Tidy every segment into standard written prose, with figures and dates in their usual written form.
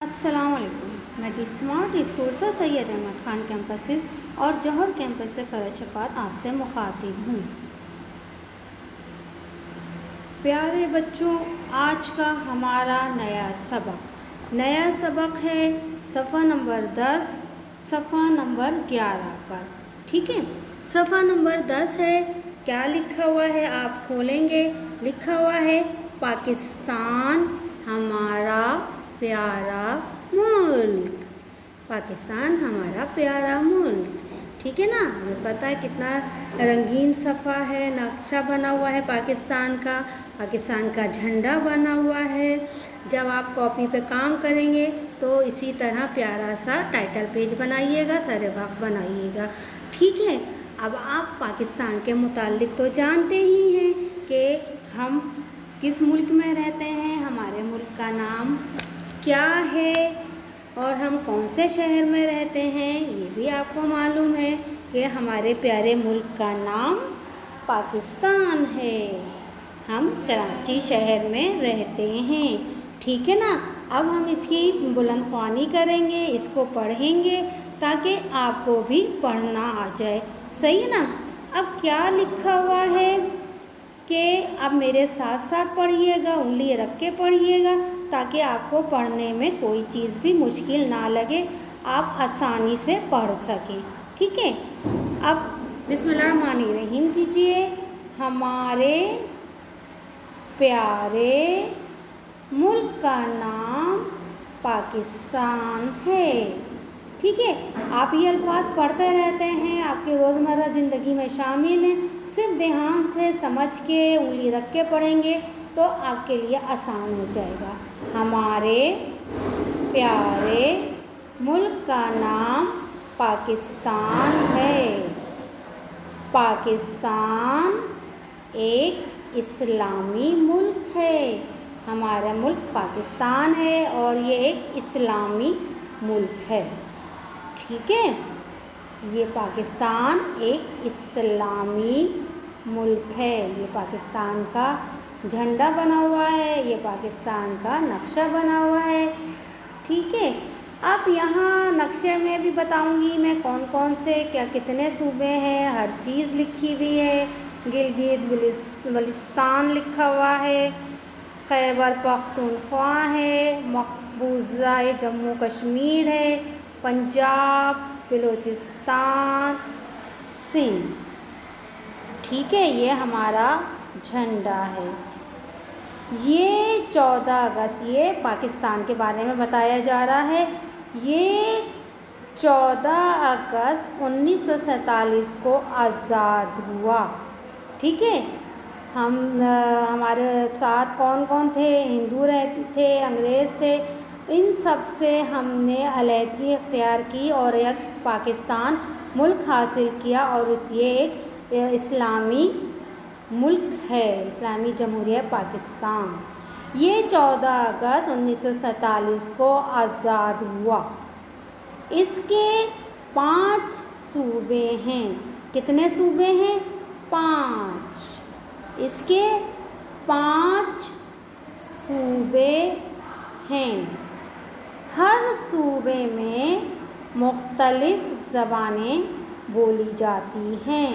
السلام علیکم. میں دی اسمارٹ اسکول سے سید احمد خان کیمپسز اور جوہر کیمپس سے فرج شفاعت آپ سے مخاطب ہوں. پیارے بچوں، آج کا ہمارا نیا سبق ہے صفحہ نمبر 10 صفحہ نمبر 11 پر. ٹھیک ہے، صفحہ نمبر 10 ہے. کیا لکھا ہوا ہے؟ آپ کھولیں گے. لکھا ہوا ہے پاکستان ہمارا پیارا ملک. پاکستان ہمارا پیارا ملک. ٹھیک ہے نا. ہمیں پتہ ہے کتنا رنگین صفحہ ہے، نقشہ بنا ہوا ہے پاکستان کا جھنڈا بنا ہوا ہے. جب آپ کاپی پہ کام کریں گے تو اسی طرح پیارا سا ٹائٹل پیج بنائیے گا، سر وقت بنائیے گا. ٹھیک ہے. اب آپ پاکستان کے متعلق تو جانتے ہی ہیں کہ ہم کس ملک میں رہتے ہیں، ہمارے ملک کا نام کیا ہے اور ہم کون سے شہر میں رہتے ہیں. یہ بھی آپ کو معلوم ہے کہ ہمارے پیارے ملک کا نام پاکستان ہے. ہم کراچی شہر میں رہتے ہیں. ٹھیک ہے نا. اب ہم اس کی بلند خوانی کریں گے، اس کو پڑھیں گے تاکہ آپ کو بھی پڑھنا آ جائے. صحیح ہے نا. اب کیا لکھا ہوا ہے کہ اب میرے ساتھ ساتھ پڑھیے گا، انگلی رکھ کے پڑھیے گا تاکہ آپ کو پڑھنے میں کوئی چیز بھی مشکل نہ لگے، آپ آسانی سے پڑھ سکیں. ٹھیک ہے. اب بسم اللہ الرحمن الرحیم کیجیے. ہمارے پیارے ملک کا نام پاکستان ہے. ٹھیک ہے. آپ یہ الفاظ پڑھتے رہتے ہیں، آپ کی روزمرہ زندگی میں شامل ہیں. صرف دھیان سے سمجھ کے انگلی رکھ کے پڑھیں گے تو آپ کے لیے آسان ہو جائے گا. ہمارے پیارے ملک کا نام پاکستان ہے. پاکستان ایک اسلامی ملک ہے. ہمارا ملک پاکستان ہے اور یہ ایک اسلامی ملک ہے. ٹھیک ہے. یہ پاکستان ایک اسلامی ملک ہے. یہ پاکستان کا جھنڈا بنا ہوا ہے، یہ پاکستان کا نقشہ بنا ہوا ہے. ٹھیک ہے. اب یہاں نقشے میں بھی بتاؤں گی میں کون سے کتنے صوبے ہیں، ہر چیز لکھی ہوئی ہے. گلگت بلتستان لکھا ہوا ہے، خیبر پختونخوا ہے، مقبوضہ جموں کشمیر ہے، پنجاب، بلوچستان، سندھ. ٹھیک ہے. یہ ہمارا جھنڈا ہے. یہ 14 اگست یہ پاکستان کے بارے میں بتایا جا رہا ہے. یہ 14 اگست 1947 کو آزاد ہوا. ٹھیک ہے. ہمارے ساتھ کون تھے؟ ہندو تھے، انگریز تھے. ان سب سے ہم نے علیحدگی اختیار کی اور ایک پاکستان ملک حاصل کیا اور یہ ایک اسلامی ملک ہے، اسلامی جمہوریہ پاکستان. یہ 14 اگست 1947 کو آزاد ہوا. اس کے 5 صوبے ہیں. کتنے صوبے ہیں؟ 5. اس کے 5 صوبے ہیں. ہر صوبے میں مختلف زبانیں بولی جاتی ہیں.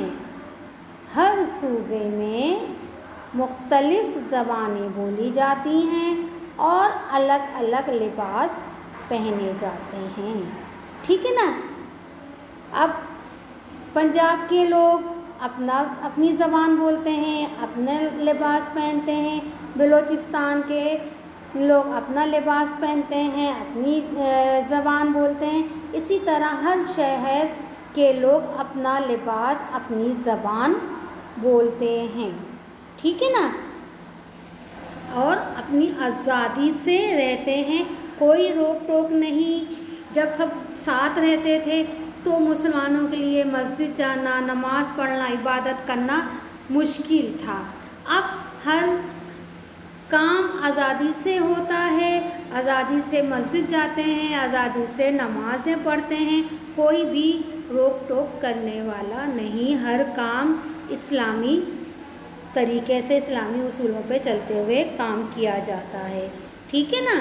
ہر صوبے میں مختلف زبانیں بولی جاتی ہیں اور الگ الگ لباس پہنے جاتے ہیں. ٹھیک ہے نا. اب پنجاب کے لوگ اپنی زبان بولتے ہیں، اپنے لباس پہنتے ہیں. بلوچستان کے لوگ اپنا لباس پہنتے ہیں، اپنی زبان بولتے ہیں. اسی طرح ہر شہر کے لوگ اپنا لباس، اپنی زبان بولتے ہیں. ٹھیک ہے نا. اور اپنی آزادی سے رہتے ہیں، کوئی روک ٹوک نہیں. جب سب ساتھ رہتے تھے تو مسلمانوں کے لیے مسجد جانا، نماز پڑھنا، عبادت کرنا مشکل تھا. اب ہر کام آزادی سے ہوتا ہے، آزادی سے مسجد جاتے ہیں، آزادی سے نمازیں پڑھتے ہیں. کوئی بھی روک ٹوک کرنے والا نہیں. ہر کام اسلامی طریقے سے، اسلامی اصولوں پہ چلتے ہوئے کام کیا جاتا ہے. ٹھیک ہے نا.